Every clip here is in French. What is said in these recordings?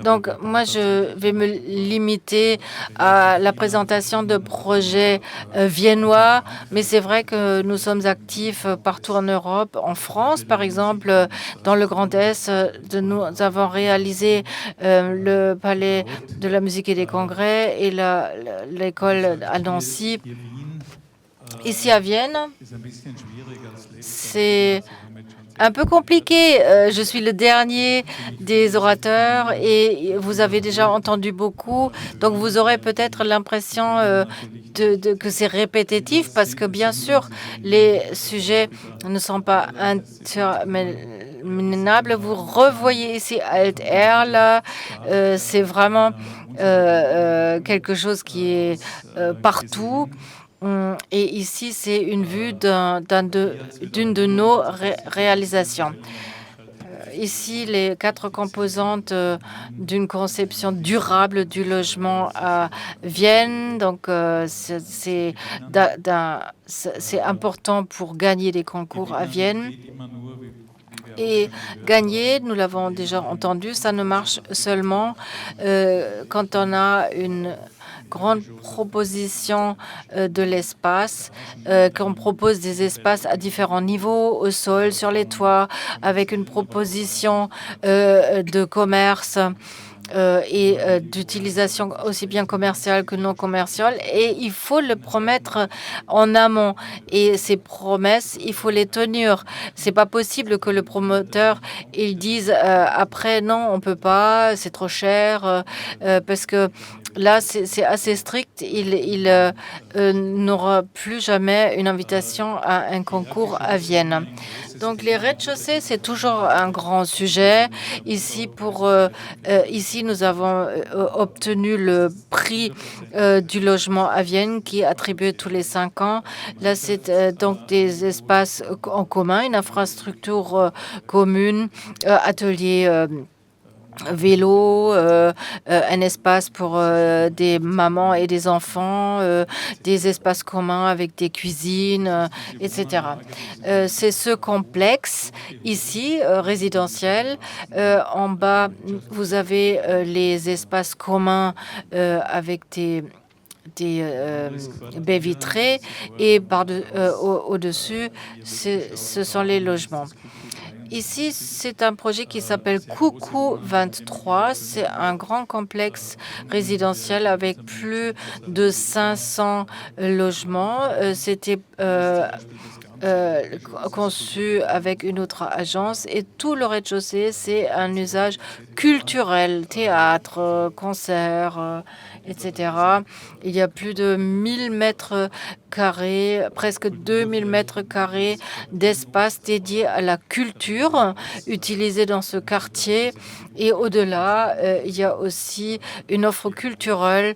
Donc, moi, je vais me limiter à la présentation de projets viennois, mais c'est vrai que nous sommes actifs partout en Europe. En France, par exemple, dans le Grand Est, nous avons réalisé le Palais de la musique et des congrès et l'école à Nancy. Ici à Vienne, c'est un peu compliqué. Je suis le dernier des orateurs et vous avez déjà entendu beaucoup. Donc, vous aurez peut-être l'impression que c'est répétitif parce que, bien sûr, les sujets ne sont pas interminables. Vous revoyez ici Alt Air, là. C'est vraiment quelque chose qui est partout. Et ici, c'est une vue d'une de nos réalisations. Ici, les 4 composantes d'une conception durable du logement à Vienne. Donc, c'est important pour gagner des concours à Vienne. Et gagner, nous l'avons déjà entendu, ça ne marche seulement quand on a une grande proposition de l'espace, qu'on propose des espaces à différents niveaux, au sol, sur les toits, avec une proposition de commerce et d'utilisation aussi bien commerciale que non commerciale. Et il faut le promettre en amont. Et ces promesses, il faut les tenir. C'est pas possible que le promoteur il dise après non, on peut pas, c'est trop cher, parce que là, c'est assez strict. Il n'aura plus jamais une invitation à un concours à Vienne. Donc, les rez-de-chaussée, c'est toujours un grand sujet. Ici, ici nous avons obtenu le prix du logement à Vienne qui est attribué tous les 5 ans. Là, c'est donc des espaces en commun, une infrastructure commune, atelier vélo, un espace pour des mamans et des enfants, des espaces communs avec des cuisines, etc. C'est ce complexe ici, résidentiel. En bas, vous avez les espaces communs avec des baies vitrées et au-dessus, ce sont les logements. Ici, c'est un projet qui s'appelle Coucou 23. C'est un grand complexe résidentiel avec plus de 500 logements. C'était conçu avec une autre agence et tout le rez-de-chaussée, c'est un usage culturel, théâtre, concert, etc. Il y a plus de 1000 mètres carrés, presque 2000 mètres carrés d'espace dédié à la culture utilisée dans ce quartier. Et au-delà, il y a aussi une offre culturelle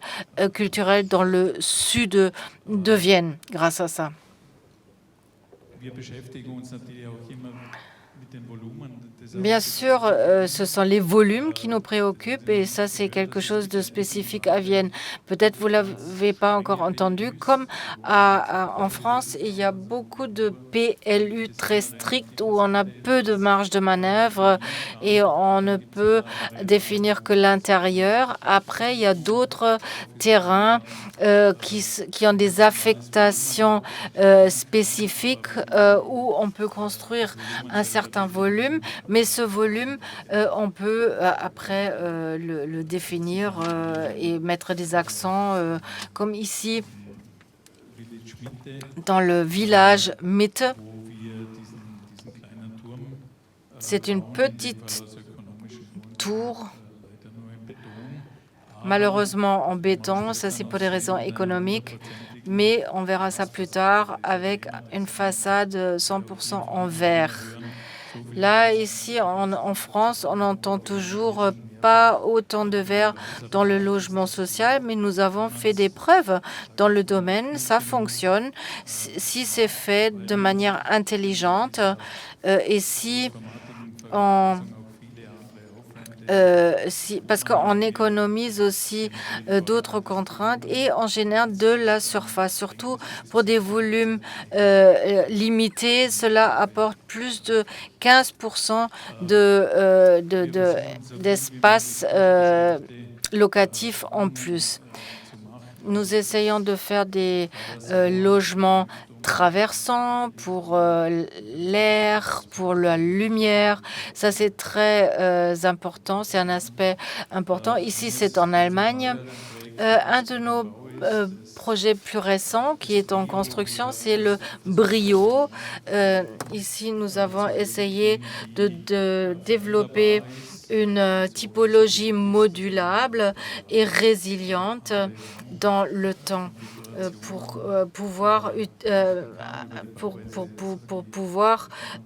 dans le sud de Vienne grâce à ça. Bien sûr, ce sont les volumes qui nous préoccupent et ça, c'est quelque chose de spécifique à Vienne. Peut-être vous ne l'avez pas encore entendu. Comme en France, il y a beaucoup de PLU très stricts où on a peu de marge de manœuvre et on ne peut définir que l'intérieur. Après, il y a d'autres terrains qui ont des affectations spécifiques où on peut construire un certain volume, mais ce volume, on peut après le définir et mettre des accents, comme ici dans le village Mitte. C'est une petite tour, malheureusement en béton, ça c'est pour des raisons économiques, mais on verra ça plus tard avec une façade 100% en verre. Là, ici, en France, on n'entend toujours pas autant de verre dans le logement social, mais nous avons fait des preuves dans le domaine. Ça fonctionne si c'est fait de manière intelligente et si on parce qu'on économise aussi d'autres contraintes et on génère de la surface. Surtout pour des volumes limités, cela apporte plus de 15% d'espace locatif en plus. Nous essayons de faire des logements traversants pour l'air, pour la lumière. Ça, c'est très important. C'est un aspect important. Ici, c'est en Allemagne. Un de nos projets plus récents qui est en construction, c'est le Brio. Ici, nous avons essayé de développer une typologie modulable et résiliente dans le temps pour pouvoir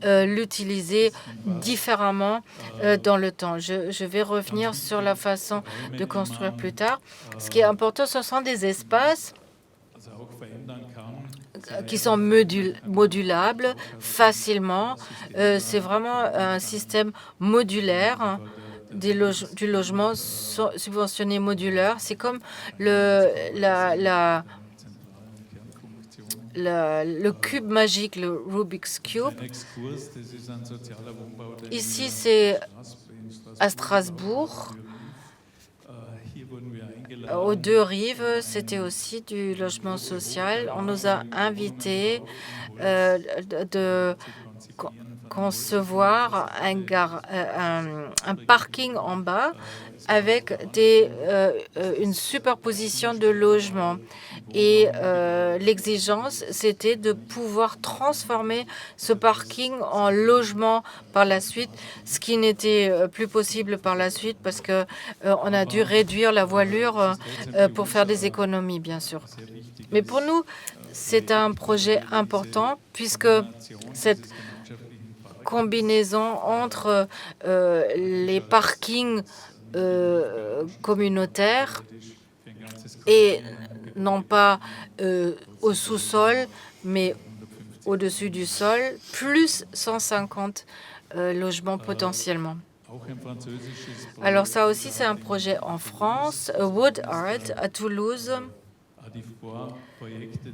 l'utiliser différemment dans le temps. Je vais revenir sur la façon de construire plus tard. Ce qui est important, ce sont des espaces qui sont modulables facilement. C'est vraiment un système modulaire du logement subventionné modulaire. C'est comme le cube magique, le Rubik's Cube. Ici, c'est à Strasbourg. Aux deux rives, c'était aussi du logement social. On nous a invités de concevoir un parking en bas avec une superposition de logements. Et l'exigence, c'était de pouvoir transformer ce parking en logement par la suite, ce qui n'était plus possible par la suite parce qu'on a dû réduire la voilure pour faire des économies, bien sûr. Mais pour nous, c'est un projet important puisque cette combinaison entre les parkings communautaires et non pas au sous-sol, mais au-dessus du sol, plus 150 logements potentiellement. Alors ça aussi, c'est un projet en France, Wood Art à Toulouse.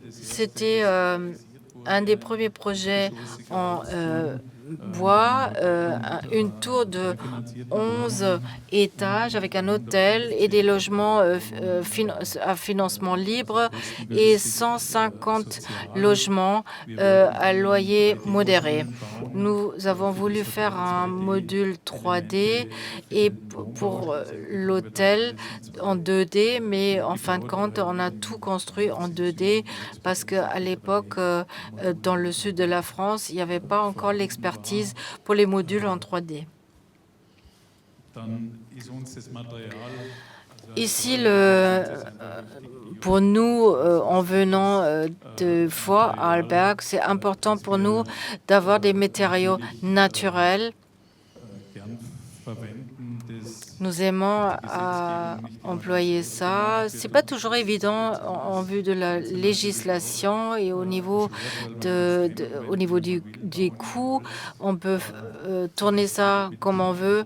C'était un des premiers projets en bois, une tour de 11 étages avec un hôtel et des logements à financement libre et 150 logements à loyer modéré. Nous avons voulu faire un module 3D et pour l'hôtel en 2D, mais en fin de compte, on a tout construit en 2D parce qu'à l'époque, dans le sud de la France, il n'y avait pas encore l'expertise pour les modules en 3D. Ici, pour nous, en venant de Foix à Arlberg, c'est important pour nous d'avoir des matériaux naturels. Nous aimons employer ça. C'est pas toujours évident en vue de la législation et au niveau des coûts. On peut tourner ça comme on veut,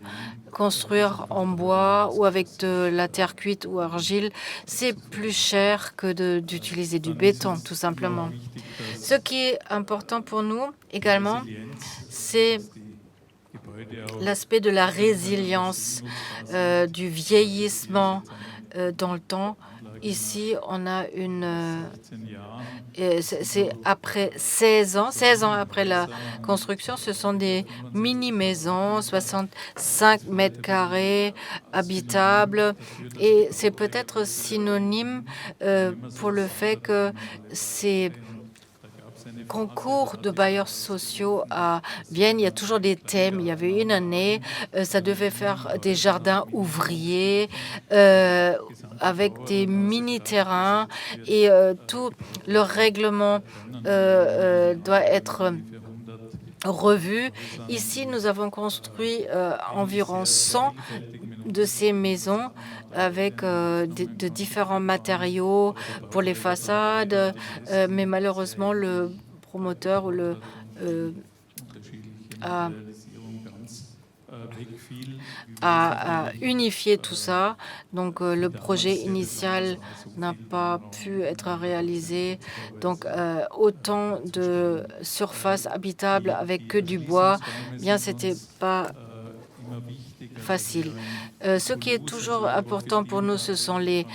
construire en bois ou avec de la terre cuite ou argile. C'est plus cher que d'utiliser du béton, tout simplement. Ce qui est important pour nous également, c'est l'aspect de la résilience, du vieillissement dans le temps. Ici, on a c'est après 16 ans après la construction, ce sont des mini-maisons, 65 mètres carrés, habitables. Et c'est peut-être synonyme pour le fait que c'est concours de bailleurs sociaux à Vienne, il y a toujours des thèmes. Il y avait une année, ça devait faire des jardins ouvriers avec des mini-terrains et tout le règlement doit être revu. Ici, nous avons construit environ 100 de ces maisons avec de différents matériaux pour les façades, mais malheureusement, le promoteur ou a à unifier tout ça. Donc, le projet initial n'a pas pu être réalisé. Donc, autant de surfaces habitables avec que du bois, bien, c'était pas facile. Ce qui est toujours important pour nous, ce sont les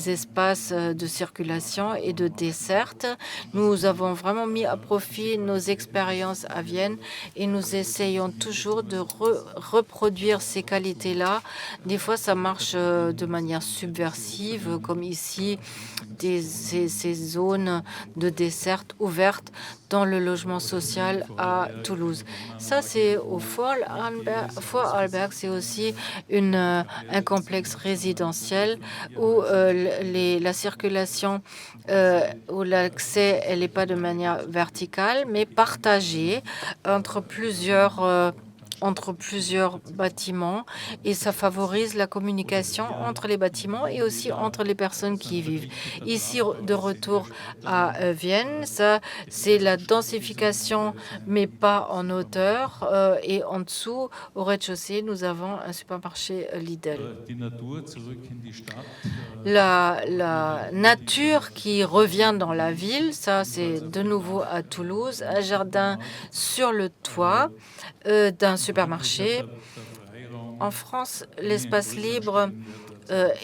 espaces de circulation et de desserte. Nous avons vraiment mis à profit nos expériences à Vienne et nous essayons toujours de reproduire ces qualités-là. Des fois, ça marche de manière subversive, comme ici, ces zones de desserte ouvertes dans le logement social à Toulouse. Ça, c'est au Vorarlberg, c'est aussi un complexe résidentiel où la circulation, où l'accès, elle n'est pas de manière verticale, mais partagée entre plusieurs bâtiments et ça favorise la communication entre les bâtiments et aussi entre les personnes qui y vivent. Ici, de retour à Vienne, ça, c'est la densification, mais pas en hauteur. Et en dessous, au rez-de-chaussée, nous avons un supermarché Lidl. La nature qui revient dans la ville, ça, c'est de nouveau à Toulouse, un jardin sur le toit d'un supermarché. En France, l'espace libre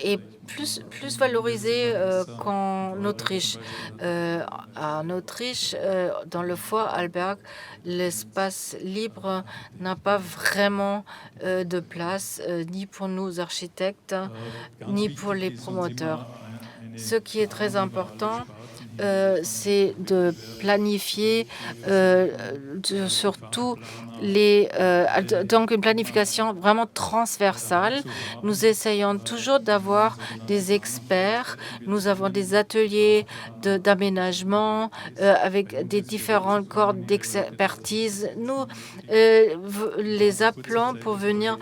est plus valorisé qu'en Autriche. En Autriche, dans le Vorarlberg, l'espace libre n'a pas vraiment de place, ni pour nous architectes, ni pour les promoteurs. Ce qui est très important, c'est de planifier surtout donc une planification vraiment transversale. Nous essayons toujours d'avoir des experts. Nous avons des ateliers d'aménagement avec des différents corps d'expertise. Nous les appelons pour venir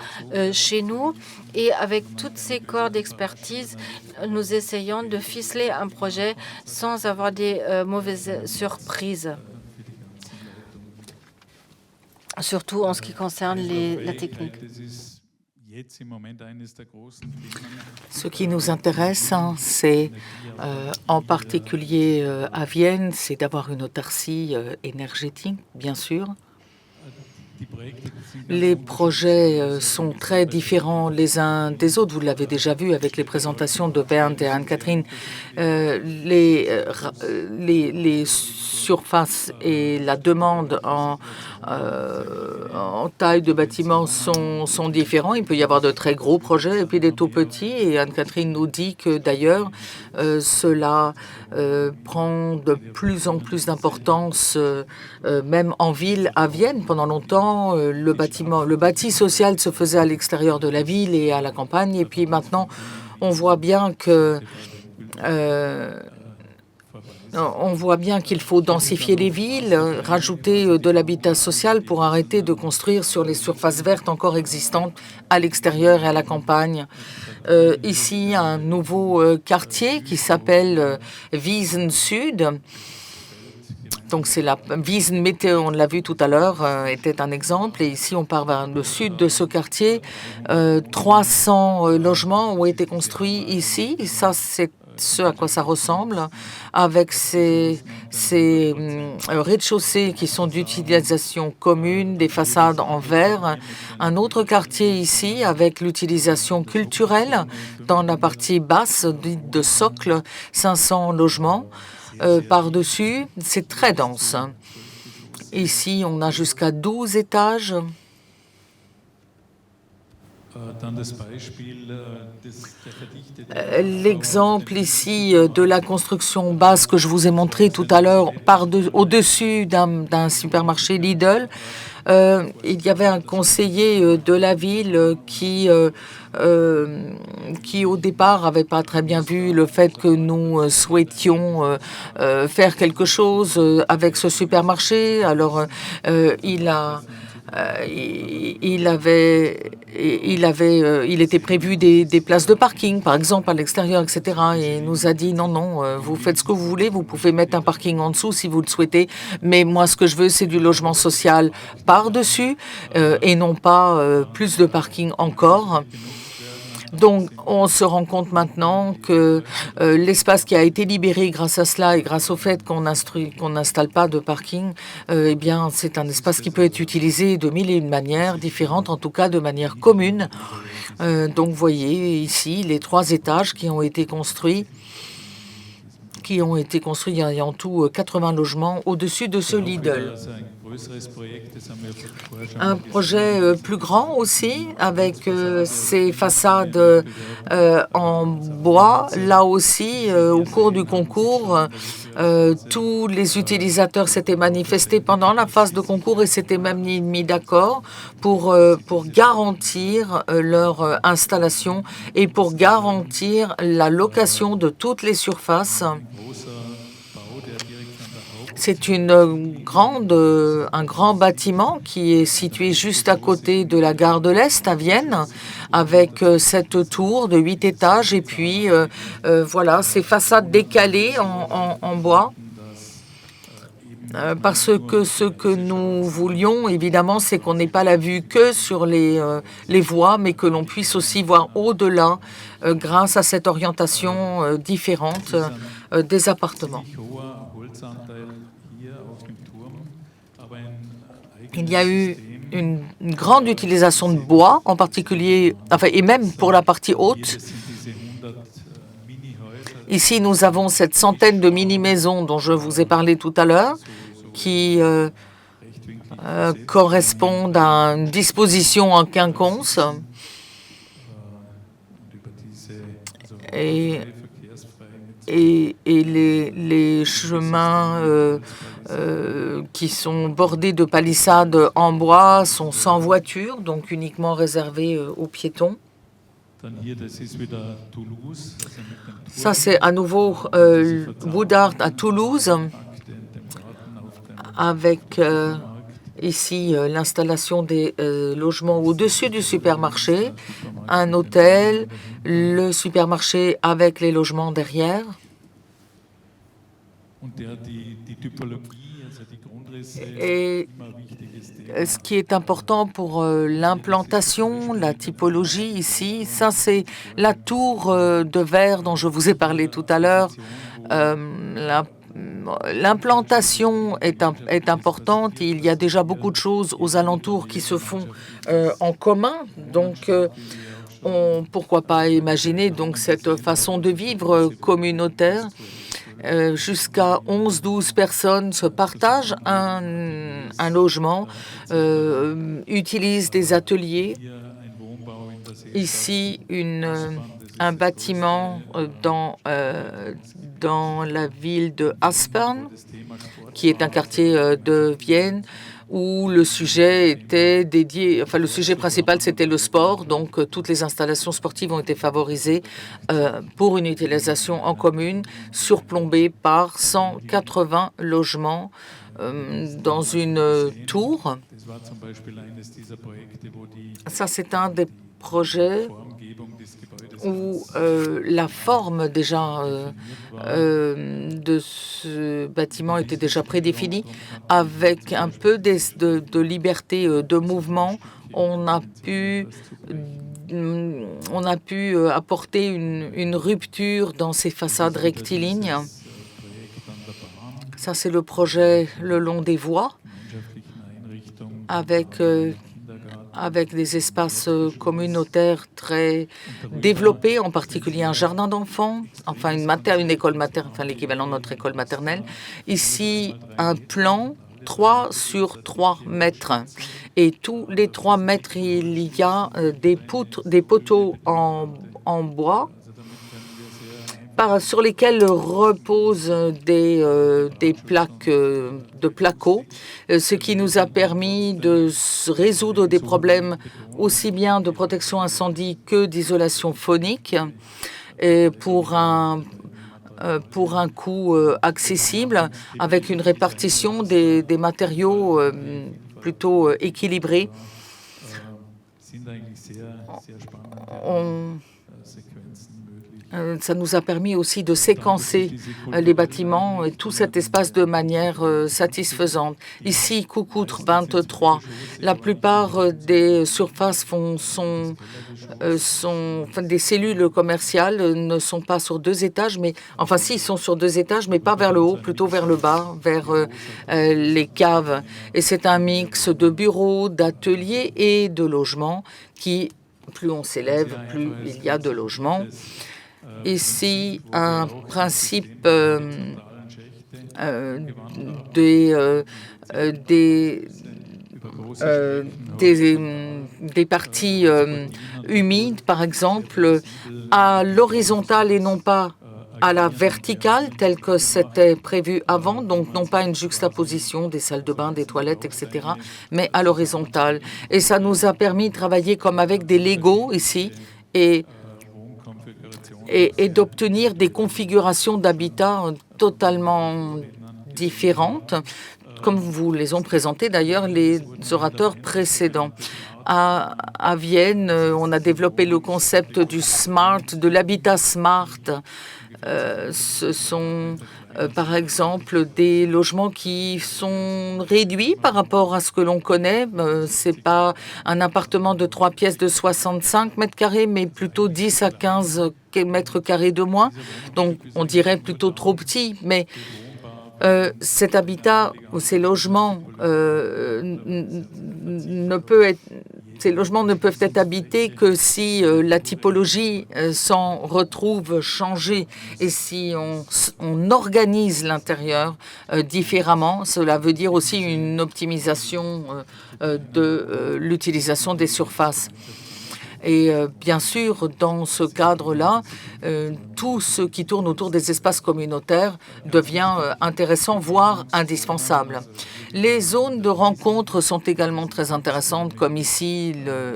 chez nous et avec toutes ces corps d'expertise, nous essayons de ficeler un projet sans avoir des mauvaises surprises, surtout en ce qui concerne la technique. Ce qui nous intéresse, c'est en particulier à Vienne, c'est d'avoir une autarcie énergétique, bien sûr. Les projets sont très différents les uns des autres. Vous l'avez déjà vu avec les présentations de Bernd et Anne-Catherine. Les surfaces et la demande en taille de bâtiment sont différents. Il peut y avoir de très gros projets et puis des tout petits. Et Anne-Catherine nous dit que d'ailleurs, cela prend de plus en plus d'importance, même en ville à Vienne. Pendant longtemps, le bâti social se faisait à l'extérieur de la ville et à la campagne. Et puis maintenant, on voit bien qu'il faut densifier les villes, rajouter de l'habitat social pour arrêter de construire sur les surfaces vertes encore existantes à l'extérieur et à la campagne. Ici, un nouveau quartier qui s'appelle Wiesen Sud. Donc, c'est la Wiesen Mitte, on l'a vu tout à l'heure, était un exemple. Et ici, on part vers le sud de ce quartier. 300 logements ont été construits ici. Et ça, c'est ce à quoi ça ressemble, avec ces rez-de-chaussée qui sont d'utilisation commune, des façades en verre. Un autre quartier ici avec l'utilisation culturelle dans la partie basse dite de socle, 500 logements. Par-dessus, c'est très dense. Ici, on a jusqu'à 12 étages. L'exemple ici de la construction basse que je vous ai montré tout à l'heure, au-dessus d'un supermarché Lidl, il y avait un conseiller de la ville qui au départ n'avait pas très bien vu le fait que nous souhaitions faire quelque chose avec ce supermarché. Alors il a il était prévu des places de parking, par exemple, à l'extérieur, etc. Et il nous a dit non, non, vous faites ce que vous voulez, vous pouvez mettre un parking en dessous si vous le souhaitez, mais moi, ce que je veux, c'est du logement social par-dessus et non pas plus de parking encore. Donc, on se rend compte maintenant que l'espace qui a été libéré grâce à cela et grâce au fait qu'on n'installe pas de parking, eh bien, c'est un espace qui peut être utilisé de mille et une manières différentes, en tout cas de manière commune. Donc, vous voyez ici les 3 étages qui ont été construits. Il y a en tout 80 logements au-dessus de ce Lidl. Un projet plus grand aussi, avec ces façades en bois. Là aussi, au cours du concours, tous les utilisateurs s'étaient manifestés pendant la phase de concours et s'étaient même mis d'accord pour garantir leur installation et pour garantir la location de toutes les surfaces. C'est un grand bâtiment qui est situé juste à côté de la gare de l'Est à Vienne, avec cette tour de 8 étages et puis voilà, ces façades décalées en bois. Parce que ce que nous voulions, évidemment, c'est qu'on n'ait pas la vue que sur les voies, mais que l'on puisse aussi voir au-delà grâce à cette orientation différente des appartements. Il y a eu une grande utilisation de bois, en particulier, enfin, et même pour la partie haute. Ici, nous avons cette centaine de mini-maisons dont je vous ai parlé tout à l'heure, qui correspondent à une disposition en quinconce. Et les chemins qui sont bordés de palissades en bois sont sans voiture, donc uniquement réservés aux piétons. Ça, c'est à nouveau Woodart à Toulouse, avec ici l'installation des logements au-dessus du supermarché, un hôtel, le supermarché avec les logements derrière. Et ce qui est important pour l'implantation, la typologie ici, ça c'est la tour de verre dont je vous ai parlé tout à l'heure. L'implantation est importante. Il y a déjà beaucoup de choses aux alentours qui se font en commun. Donc, pourquoi pas imaginer donc cette façon de vivre communautaire. Jusqu'à 11-12 personnes se partagent un logement, utilisent des ateliers. Ici, un bâtiment dans la ville de Aspern, qui est un quartier de Vienne, où le sujet était dédié, enfin le sujet principal c'était le sport, donc toutes les installations sportives ont été favorisées pour une utilisation en commune, surplombée par 180 logements dans une tour. Ça c'est un des projets où la forme déjà de ce bâtiment était déjà prédéfinie. Avec un peu de liberté de mouvement, on a pu apporter une rupture dans ces façades rectilignes. Ça, c'est le projet le long des voies, avec des espaces communautaires très développés, en particulier un jardin d'enfants, enfin une école maternelle, enfin l'équivalent de notre école maternelle. Ici, un plan 3 sur 3 mètres. Et tous les 3 mètres, il y a des poteaux en bois sur lesquels reposent des plaques de placo, ce qui nous a permis de résoudre des problèmes aussi bien de protection incendie que d'isolation phonique, et pour un coût accessible, avec une répartition des matériaux plutôt équilibré. Ça nous a permis aussi de séquencer les bâtiments et tout cet espace de manière satisfaisante. Ici, Coukoutre 23, la plupart des surfaces des cellules commerciales ne sont pas sur 2 étages, mais enfin si, ils sont sur 2 étages, mais pas vers le haut, plutôt vers le bas, vers les caves. Et c'est un mix de bureaux, d'ateliers et de logements qui, plus on s'élève, plus il y a de logements. Ici, un principe des parties humides, par exemple, à l'horizontale et non pas à la verticale, tel que c'était prévu avant, donc non pas une juxtaposition des salles de bain, des toilettes, etc., mais à l'horizontale. Et ça nous a permis de travailler comme avec des Legos ici et d'obtenir des configurations d'habitat totalement différentes, comme vous les ont présentées d'ailleurs les orateurs précédents. À Vienne, on a développé le concept du smart, de l'habitat smart. Ce sont par exemple des logements qui sont réduits par rapport à ce que l'on connaît. C'est pas un appartement de 3 pièces de 65 mètres carrés, mais plutôt 10 à 15 mètres carrés de moins. Donc on dirait plutôt trop petit, mais cet habitat ou ces logements ces logements ne peuvent être habités que si la typologie s'en retrouve changée et si on organise l'intérieur différemment. Cela veut dire aussi une optimisation de l'utilisation des surfaces. Et bien sûr, dans ce cadre-là, tout ce qui tourne autour des espaces communautaires devient intéressant, voire indispensable. Les zones de rencontre sont également très intéressantes, comme ici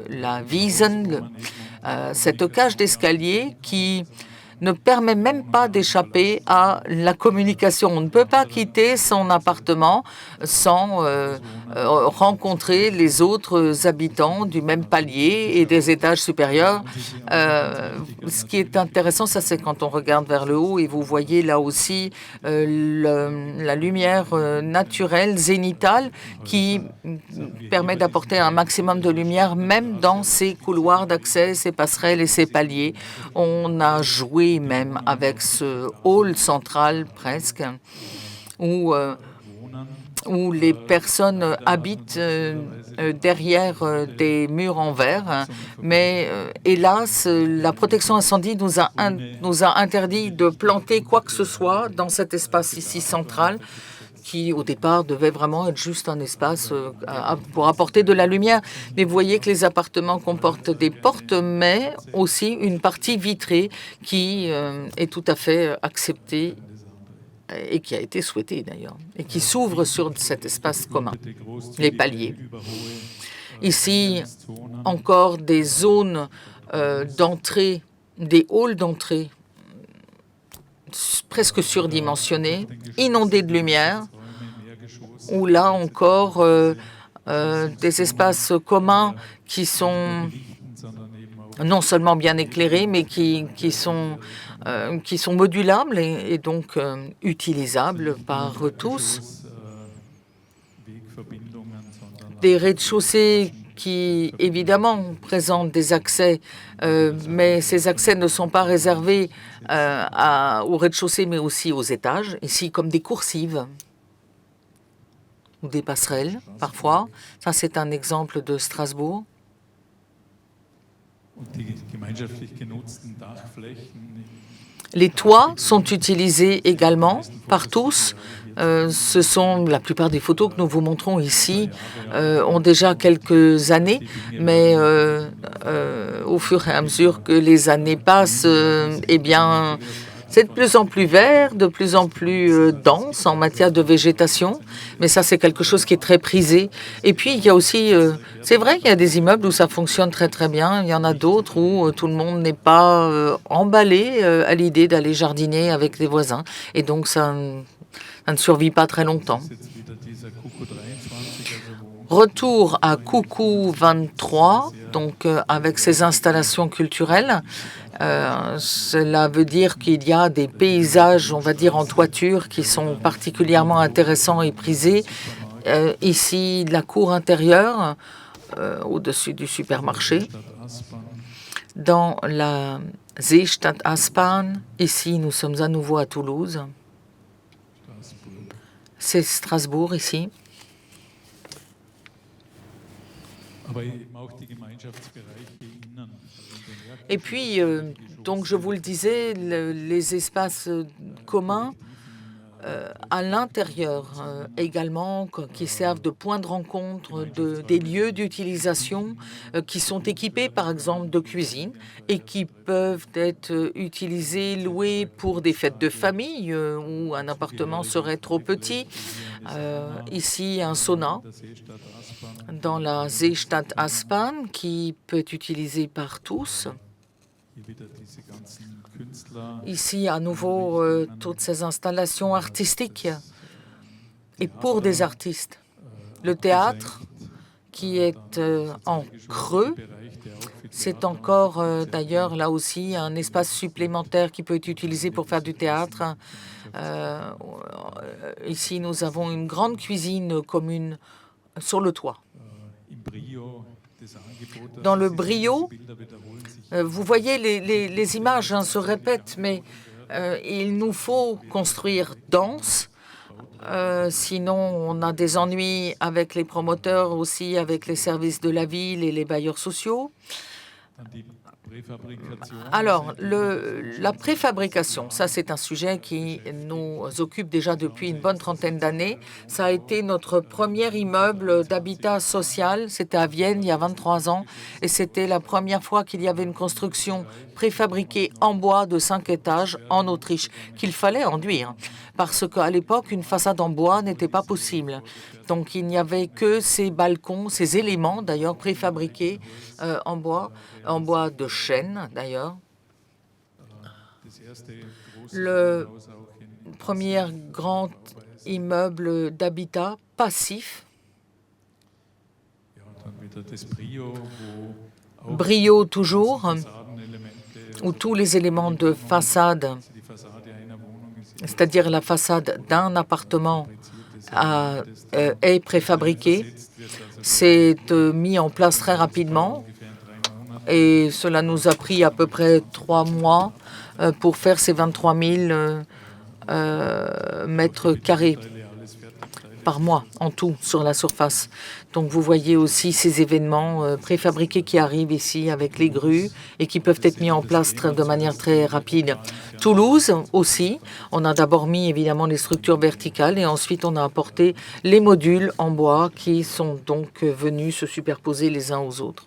la Wiesen, cette cage d'escalier qui ne permet même pas d'échapper à la communication. On ne peut pas quitter son appartement sans rencontrer les autres habitants du même palier et des étages supérieurs. Ce qui est intéressant, ça c'est quand on regarde vers le haut et vous voyez là aussi la lumière naturelle, zénitale, qui permet d'apporter un maximum de lumière même dans ces couloirs d'accès, ces passerelles et ces paliers. On a joué même avec ce hall central presque où les personnes habitent derrière des murs en verre. Mais hélas, la protection incendie nous a interdit de planter quoi que ce soit dans cet espace ici central, qui au départ devait vraiment être juste un espace pour apporter de la lumière. Mais vous voyez que les appartements comportent des portes, mais aussi une partie vitrée qui est tout à fait acceptée et qui a été souhaitée d'ailleurs, et qui s'ouvre sur cet espace commun, les paliers. Ici, encore des zones d'entrée, des halls d'entrée presque surdimensionnés, inondés de lumière, où là encore des espaces communs qui sont non seulement bien éclairés, mais qui sont modulables et donc utilisables par tous. Des rez-de-chaussée qui, évidemment, présentent des accès, mais ces accès ne sont pas réservés au rez-de-chaussée, mais aussi aux étages, ici comme des coursives ou des passerelles, parfois. Ça, c'est un exemple de Strasbourg. Les toits sont utilisés également par tous. Ce sont la plupart des photos que nous vous montrons ici ont déjà quelques années, mais au fur et à mesure que les années passent, eh bien, c'est de plus en plus vert, de plus en plus dense en matière de végétation, mais ça c'est quelque chose qui est très prisé. Et puis il y a aussi, c'est vrai qu'il y a des immeubles où ça fonctionne très très bien, il y en a d'autres où tout le monde n'est pas emballé à l'idée d'aller jardiner avec les voisins, et donc ça ne survit pas très longtemps. Retour à Coucou 23, donc avec ses installations culturelles. Cela veut dire qu'il y a des paysages, on va dire, en toiture qui sont particulièrement intéressants et prisés. Ici, la cour intérieure, au-dessus du supermarché. Dans la Seestadt Aspern, ici, nous sommes à nouveau à Toulouse. C'est Strasbourg, ici. Et puis, donc je vous le disais, les espaces communs à l'intérieur également, qui servent de point de rencontre, des lieux d'utilisation qui sont équipés par exemple de cuisine et qui peuvent être utilisés, loués pour des fêtes de famille où un appartement serait trop petit. Ici, un sauna dans la Seestadt Aspern qui peut être utilisé par tous. Ici, à nouveau, toutes ces installations artistiques et pour des artistes. Le théâtre, qui est en creux, c'est encore d'ailleurs là aussi un espace supplémentaire qui peut être utilisé pour faire du théâtre. Ici, nous avons une grande cuisine commune sur le toit. Dans le Brio, vous voyez, les images se répètent, mais il nous faut construire dense. Sinon, on a des ennuis avec les promoteurs, aussi avec les services de la ville et les bailleurs sociaux. Alors, la préfabrication, ça c'est un sujet qui nous occupe déjà depuis une bonne trentaine d'années. Ça a été notre premier immeuble d'habitat social, c'était à Vienne il y a 23 ans, et c'était la première fois qu'il y avait une construction préfabriquée en bois de 5 étages en Autriche, qu'il fallait enduire, parce qu'à l'époque, une façade en bois n'était pas possible. Donc il n'y avait que ces balcons, ces éléments d'ailleurs préfabriqués en bois de chêne d'ailleurs. Le premier grand immeuble d'habitat passif. Brio toujours, où tous les éléments de façade, c'est-à-dire la façade d'un appartement, est préfabriqué. C'est mis en place très rapidement et cela nous a pris à peu près 3 mois pour faire ces 23 000 mètres carrés par mois en tout sur la surface. Donc vous voyez aussi ces événements préfabriqués qui arrivent ici avec les grues et qui peuvent être mis en place de manière très rapide. Toulouse aussi, on a d'abord mis évidemment les structures verticales et ensuite on a apporté les modules en bois qui sont donc venus se superposer les uns aux autres.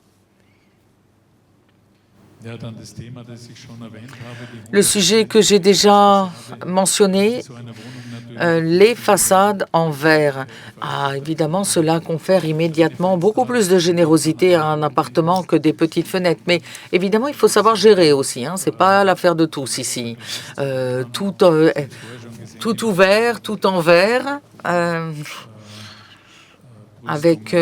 Le sujet que j'ai déjà mentionné, les façades en verre. Évidemment, cela confère immédiatement beaucoup plus de générosité à un appartement que des petites fenêtres. Mais évidemment, il faut savoir gérer aussi. Ce n'est pas l'affaire de tous ici. Tout ouvert, tout en verre, avec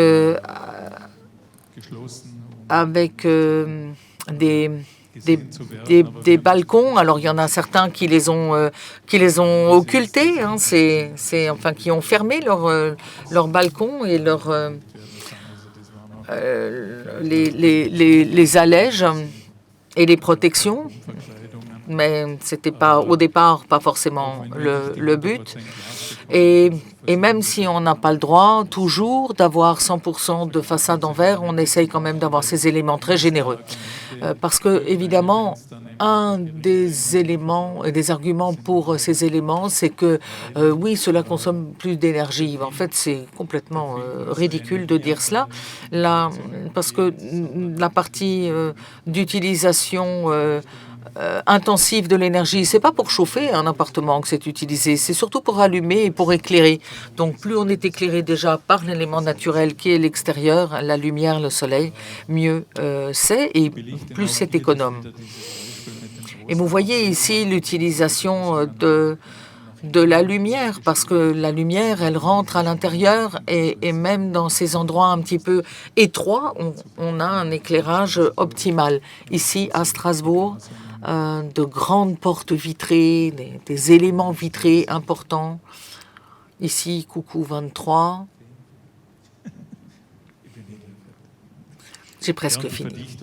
des balcons. Alors il y en a certains qui les ont occultés, enfin qui ont fermé leurs balcons et les allèges et les protections. Mais c'était pas au départ pas forcément le but. Et même si on n'a pas le droit toujours d'avoir 100% de façade en verre, on essaye quand même d'avoir ces éléments très généreux. Parce que, évidemment, un des éléments et des arguments pour ces éléments, c'est que, oui, cela consomme plus d'énergie. En fait, c'est complètement ridicule de dire cela, parce que la partie d'utilisation intensive de l'énergie, c'est pas pour chauffer un appartement que c'est utilisé, c'est surtout pour allumer et pour éclairer. Donc plus on est éclairé déjà par l'élément naturel qui est l'extérieur, la lumière, le soleil, mieux c'est et plus c'est économe. Et vous voyez ici l'utilisation de la lumière, parce que la lumière, elle rentre à l'intérieur et même dans ces endroits un petit peu étroits, on a un éclairage optimal. Ici, à Strasbourg, de grandes portes vitrées, des éléments vitrés importants. Ici, coucou 23. J'ai presque fini.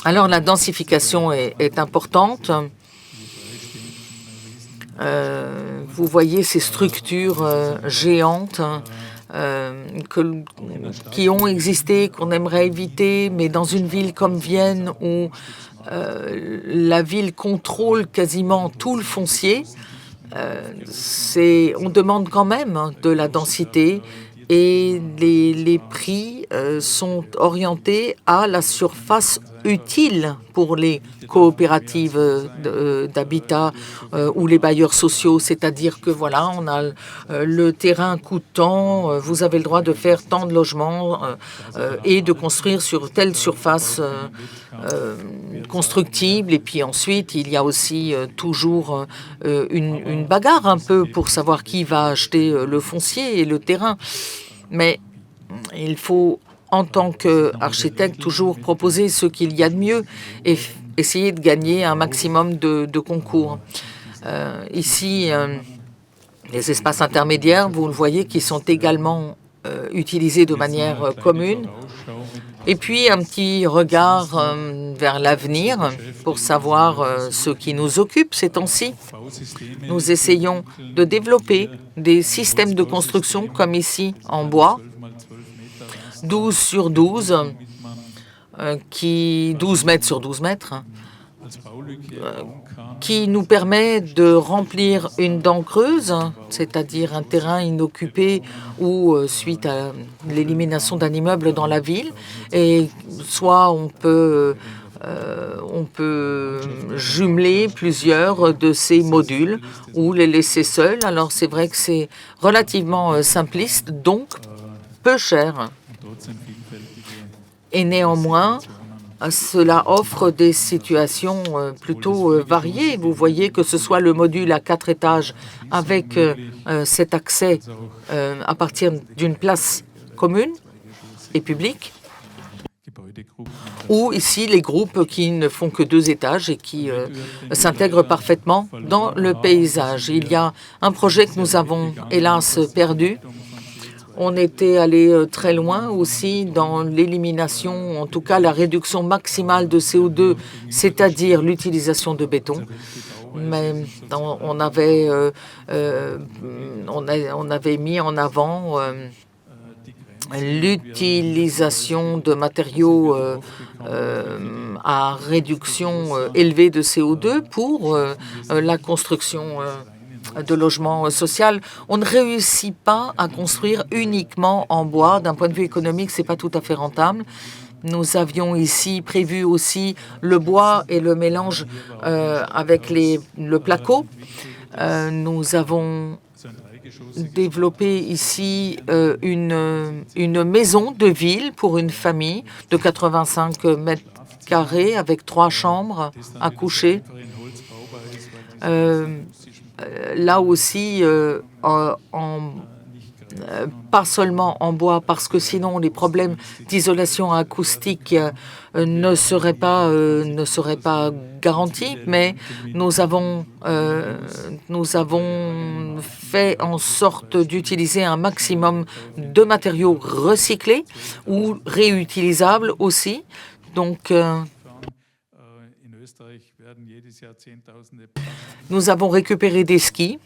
Alors, la densification est importante. Vous voyez ces structures géantes qui ont existé, qu'on aimerait éviter, mais dans une ville comme Vienne où la ville contrôle quasiment tout le foncier, on demande quand même de la densité et les prix sont orientés à la surface utile pour les coopératives d'habitat ou les bailleurs sociaux, c'est-à-dire que voilà, on a le terrain coûte tant, vous avez le droit de faire tant de logements et de construire sur telle surface constructible. Et puis ensuite, il y a aussi toujours une bagarre un peu pour savoir qui va acheter le foncier et le terrain. Mais il faut, en tant qu'architecte, toujours proposer ce qu'il y a de mieux et essayer de gagner un maximum de concours. Ici, les espaces intermédiaires, vous le voyez, qui sont également utilisés de manière commune. Et puis, un petit regard vers l'avenir pour savoir ce qui nous occupe ces temps-ci. Nous essayons de développer des systèmes de construction, comme ici, en bois, 12 sur 12, 12 mètres sur 12 mètres, qui nous permet de remplir une dent creuse, c'est-à-dire un terrain inoccupé ou suite à l'élimination d'un immeuble dans la ville. Et soit on peut jumeler plusieurs de ces modules ou les laisser seuls. Alors c'est vrai que c'est relativement simpliste, donc peu cher. Et néanmoins, cela offre des situations plutôt variées. Vous voyez que ce soit le module à 4 étages avec cet accès à partir d'une place commune et publique, ou ici les groupes qui ne font que 2 étages et qui s'intègrent parfaitement dans le paysage. Il y a un projet que nous avons hélas perdu. On était allé très loin aussi dans l'élimination, en tout cas la réduction maximale de CO2, c'est-à-dire l'utilisation de béton. Mais on avait mis en avant l'utilisation de matériaux à réduction élevée de CO2 pour la construction de logement social. On ne réussit pas à construire uniquement en bois. D'un point de vue économique, ce n'est pas tout à fait rentable. Nous avions ici prévu aussi le bois et le mélange avec le placo. Nous avons développé ici une maison de ville pour une famille de 85 mètres carrés avec 3 chambres à coucher. Là aussi, pas seulement en bois, parce que sinon les problèmes d'isolation acoustique ne seraient pas garantis, mais nous avons fait en sorte d'utiliser un maximum de matériaux recyclés ou réutilisables aussi. Donc, nous avons récupéré des skis,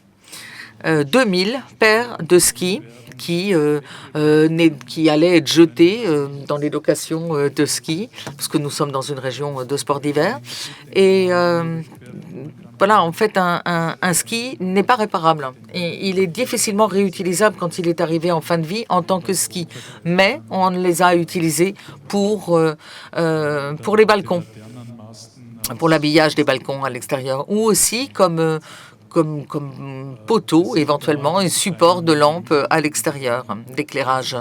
2000 paires de skis qui allaient être jetés dans les locations de ski, parce que nous sommes dans une région de sport d'hiver. Et voilà, en fait, un ski n'est pas réparable. Et il est difficilement réutilisable quand il est arrivé en fin de vie en tant que ski. Mais on les a utilisés pour les balcons, pour l'habillage des balcons à l'extérieur, ou aussi comme poteau, éventuellement, et support de lampe à l'extérieur, d'éclairage.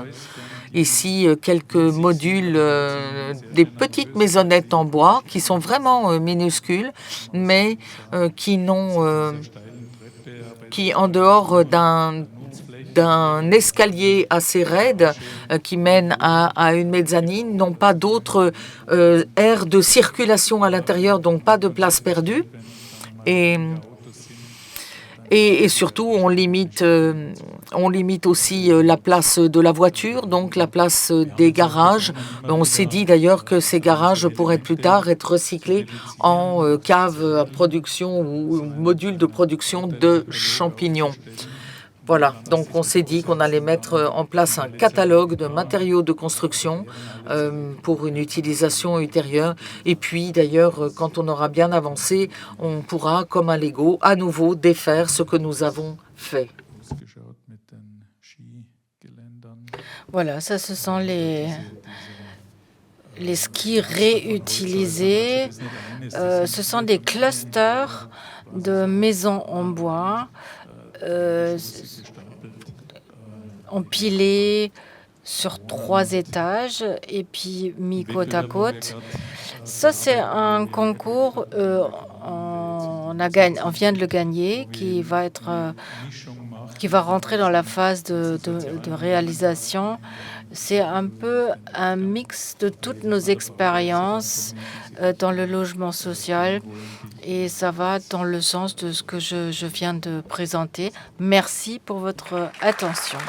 ici quelques modules, des petites maisonnettes en bois qui sont vraiment minuscules, mais qui en dehors d'un escalier assez raide qui mène à une mezzanine, n'ont pas d'autres aires de circulation à l'intérieur, donc pas de place perdue. Et surtout, on limite aussi la place de la voiture, donc la place des garages. On s'est dit d'ailleurs que ces garages pourraient plus tard être recyclés en cave à production ou module de production de champignons. Voilà, donc on s'est dit qu'on allait mettre en place un catalogue de matériaux de construction pour une utilisation ultérieure. Et puis d'ailleurs, quand on aura bien avancé, on pourra, comme un Lego, à nouveau défaire ce que nous avons fait. Voilà, ça, ce sont les skis réutilisés. Ce sont des clusters de maisons en bois empilés sur 3 étages et puis mis côte à côte. Ça, c'est un concours, on vient de le gagner, qui va rentrer dans la phase de réalisation. C'est un peu un mix de toutes nos expériences dans le logement social et ça va dans le sens de ce que je viens de présenter. Merci pour votre attention.